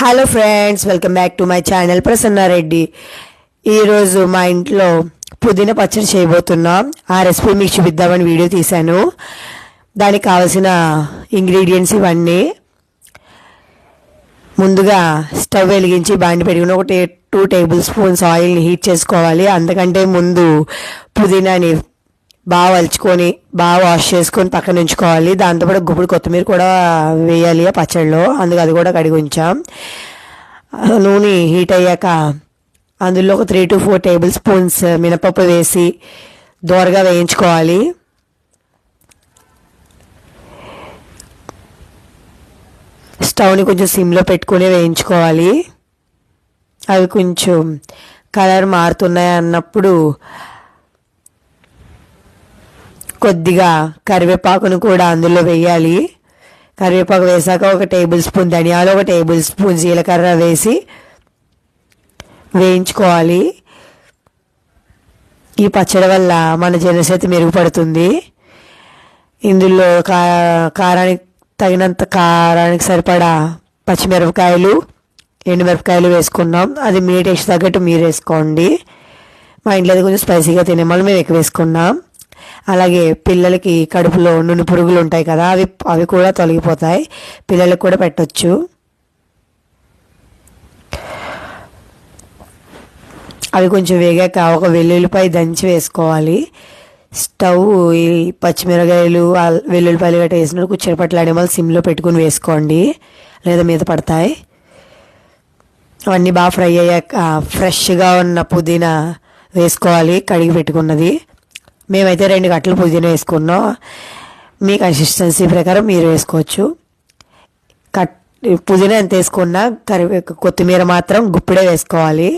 Hello friends, welcome back to my channel Prasanna Reddy. ఈరోజు మా ఇంట్లో పుదీనా పచ్చడి చేయబోతున్నాం. ఆ రెసిపీ మీకు చూపిద్దామని వీడియో తీశాను. దానికి కావాల్సిన ఇంగ్రీడియంట్స్ ఇవన్నీ. ముందుగా స్టవ్ వెలిగించి బాండి పెట్టుకుని 2 టేబుల్ స్పూన్స్ ఆయిల్ని హీట్ చేసుకోవాలి. అందుకంటే ముందు పుదీనాని బాగా వలుచుకొని బాగా వాష్ చేసుకొని పక్కన ఉంచుకోవాలి. దాంతోపాటు గుప్పుడు కొత్తిమీర కూడా వేయాలి ఆ పచ్చడిలో, అందుకు అది కూడా కడిగి ఉంచాం. నూనె హీట్ అయ్యాక అందులో 3 to 4 టేబుల్ స్పూన్స్ మినపప్పు వేసి దోరగా వేయించుకోవాలి. స్టవ్ని కొంచెం సిమ్లో పెట్టుకుని వేయించుకోవాలి. అవి కొంచెం కలర్ మారుతున్నాయి అన్నప్పుడు కొద్దిగా కరివేపాకును కూడా అందులో వేయాలి. కరివేపాకు వేసాక 1 టేబుల్ స్పూన్ ధనియాలు, 1 టేబుల్ స్పూన్ జీలకర్ర వేసి వేయించుకోవాలి. ఈ పచ్చడి వల్ల మన జీర్ణశక్తి మెరుగుపడుతుంది. ఇందులో కారానికి తగినంత కారానికి సరిపడా పచ్చిమిరపకాయలు, ఎండుమిరపకాయలు వేసుకున్నాం. అది మీ టేస్ట్ తగ్గట్టు మీరు వేసుకోండి. మా ఇంట్లో కొంచెం స్పైసీగా తినే వాళ్ళు మేము ఎక్కువ వేసుకున్నాం. అలాగే పిల్లలకి కడుపులో నును పురుగులు ఉంటాయి కదా, అవి కూడా తొలగిపోతాయి. పిల్లలకు కూడా పెట్టొచ్చు. అవి కొంచెం వేగాక 1 వెల్లుల్లిపాయ దంచి వేసుకోవాలి. స్టవ్ ఈ పచ్చిమిరకాయలు వెల్లుల్లిపాయలు గట్రా వేసినప్పుడు కుచ్చరపట్లాడే వాళ్ళు సిమ్లో పెట్టుకుని వేసుకోండి, లేదా మీద పడతాయి. అవన్నీ బాగా ఫ్రై అయ్యాక ఫ్రెష్గా ఉన్న పుదీనా వేసుకోవాలి, కడిగి పెట్టుకున్నది. మేమైతే 2 గంటలు పుదీనా వేసుకున్నాం. మీ కన్సిస్టెన్సీ ప్రకారం మీరు వేసుకోవచ్చు. పుదీనా ఎంత వేసుకున్నా కొత్తిమీర మాత్రం గుప్పిడే వేసుకోవాలి.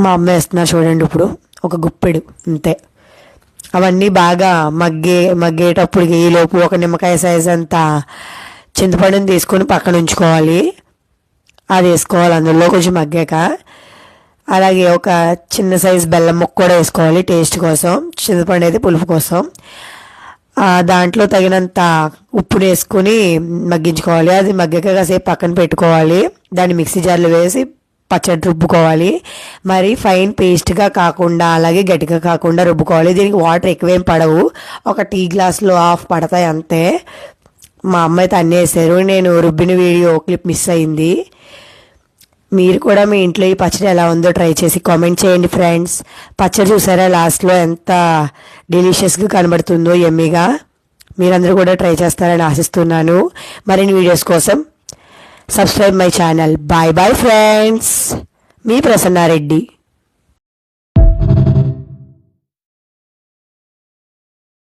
మా అమ్మ వేస్తున్నారు చూడండి, ఇప్పుడు 1 గుప్పెడు అంతే. అవన్నీ బాగా మగ్గేటప్పుడు ఈలోపు 1 నిమ్మకాయ సైజ్ అంతా చింతపండుని తీసుకొని పక్కన ఉంచుకోవాలి. అది వేసుకోవాలి అందులో కొంచెం మగ్గాక. అలాగే 1 చిన్న సైజు బెల్లం ముక్క కూడా వేసుకోవాలి టేస్ట్ కోసం. చింతపండు అయితే పులుపు కోసం. దాంట్లో తగినంత ఉప్పుని వేసుకొని మగ్గించుకోవాలి. అది మగ్గాక కాసేపు పక్కన పెట్టుకోవాలి. దాన్ని మిక్సీ జార్లో వేసి పచ్చడి రుబ్బుకోవాలి. మరి ఫైన్ పేస్ట్గా కాకుండా అలాగే గట్టిగా కాకుండా రుబ్బుకోవాలి. దీనికి వాటర్ ఎక్కువేం పడవు, 1 టీ గ్లాస్లో 1/2 పడతాయి అంతే. మా అమ్మ అయితే అన్నీ వేసారు. నేను రుబ్బిన వీడియో క్లిప్ మిస్ అయింది. మీరు కూడా మీ ఇంట్లో ఈ పచ్చడి ఎలా ఉందో ట్రై చేసి కామెంట్ చేయండి ఫ్రెండ్స్. పచ్చడి చూసారా లాస్ట్లో ఎంత డెలిషియస్గా కనబడుతుందో, యమ్మీగా. మీరందరూ కూడా ట్రై చేస్తారని ఆశిస్తున్నాను. మరిన్ని వీడియోస్ కోసం subscribe my channel. Bye bye friends, మీ ప్రసన్నారెడ్డి.